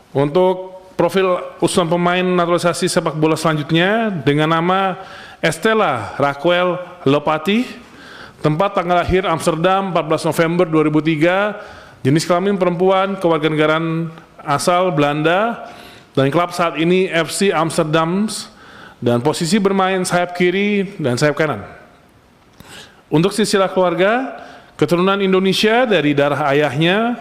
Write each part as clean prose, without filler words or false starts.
Untuk profil usulan pemain naturalisasi sepak bola selanjutnya dengan nama Estela Raquel Lopati, tempat tanggal lahir Amsterdam 14 November 2003, jenis kelamin perempuan, kewarganegaraan asal Belanda, dan klub saat ini FC Amsterdam, dan posisi bermain sayap kiri dan sayap kanan. Untuk silsilah keluarga, keturunan Indonesia dari darah ayahnya,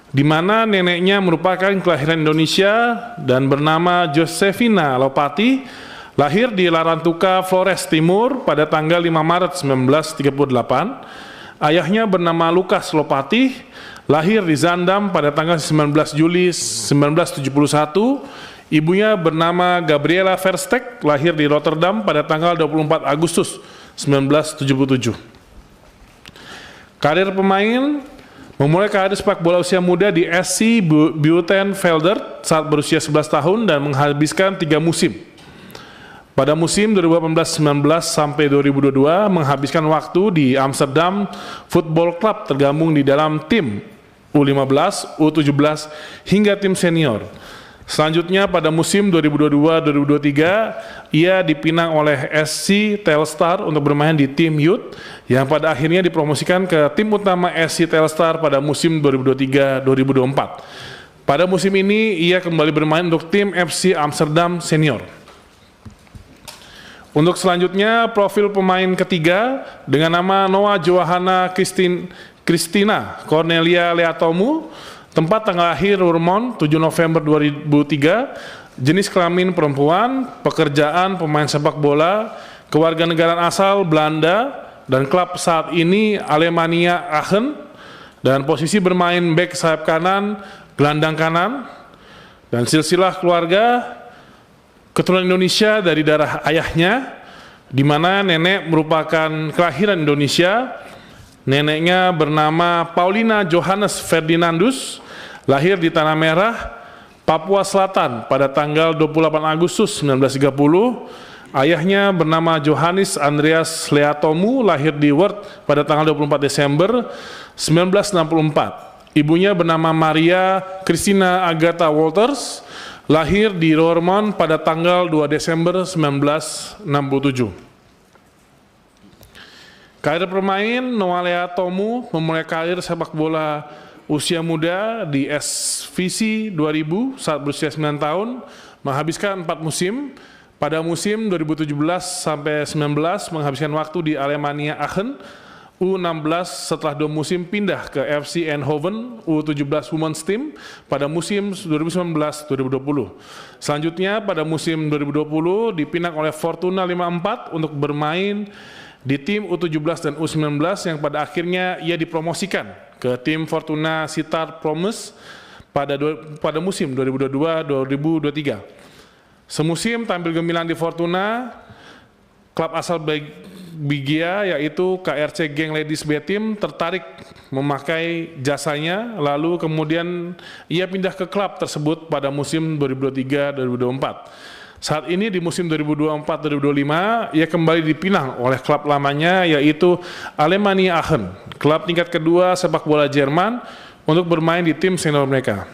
di mana neneknya merupakan kelahiran Indonesia dan bernama Josefina Lopati, lahir di Larantuka, Flores Timur pada tanggal 5 Maret 1938. Ayahnya bernama Lukas Lopati, lahir di Zaandam pada tanggal 19 Juli 1971. Ibunya bernama Gabriela Verstek, lahir di Rotterdam pada tanggal 24 Agustus 1977. Karir pemain: memulai karir sepak bola usia muda di SC Buitenveldert saat berusia 11 tahun dan menghabiskan 3 musim. Pada musim 2018-19 sampai 2022 menghabiskan waktu di Amsterdam Football Club, tergabung di dalam tim U15, U17 hingga tim senior. Selanjutnya pada musim 2022-2023 ia dipinang oleh SC Telstar untuk bermain di tim youth yang pada akhirnya dipromosikan ke tim utama SC Telstar pada musim 2023-2024. Pada musim ini ia kembali bermain untuk tim FC Amsterdam Senior. Untuk selanjutnya profil pemain ketiga dengan nama Noah Johanna Christina Cornelia Leatomu, tempat tanggal lahir Roermond 7 November 2003, jenis kelamin perempuan, pekerjaan pemain sepak bola, kewarganegaraan asal Belanda, dan klub saat ini Alemannia Aachen, dan posisi bermain bek sayap kanan, gelandang kanan. Dan silsilah keluarga, keturunan Indonesia dari darah ayahnya, di mana nenek merupakan kelahiran Indonesia. Neneknya bernama Paulina Johannes Ferdinandus, lahir di Tanah Merah, Papua Selatan pada tanggal 28 Agustus 1930. Ayahnya bernama Johannes Andreas Leatomu, lahir di Weert pada tanggal 24 Desember 1964. Ibunya bernama Maria Christina Agatha Walters, lahir di Roermond pada tanggal 2 Desember 1967. Karir pemain: Noah Leatomu memulai karir sepak bola usia muda di SVC 2000 saat berusia 9 tahun, menghabiskan 4 musim. Pada musim 2017 sampai 19 menghabiskan waktu di Alemannia Aachen U16 setelah 2 musim pindah ke FC Eindhoven U17 Women's Team pada musim 2019-2020. Selanjutnya pada musim 2020 dipinang oleh Fortuna 54 untuk bermain di tim U17 dan U19 yang pada akhirnya ia dipromosikan ke tim Fortuna Sittard Promes pada musim 2022-2023. Semusim tampil gemilang di Fortuna. Klub asal Belgia yaitu KRC Genk Ladies B Team tertarik memakai jasanya, lalu kemudian ia pindah ke klub tersebut pada musim 2023-2024. Saat ini di musim 2024-2025 ia kembali dipinang oleh klub lamanya yaitu Alemannia Aachen, klub tingkat kedua sepak bola Jerman, untuk bermain di tim senior mereka.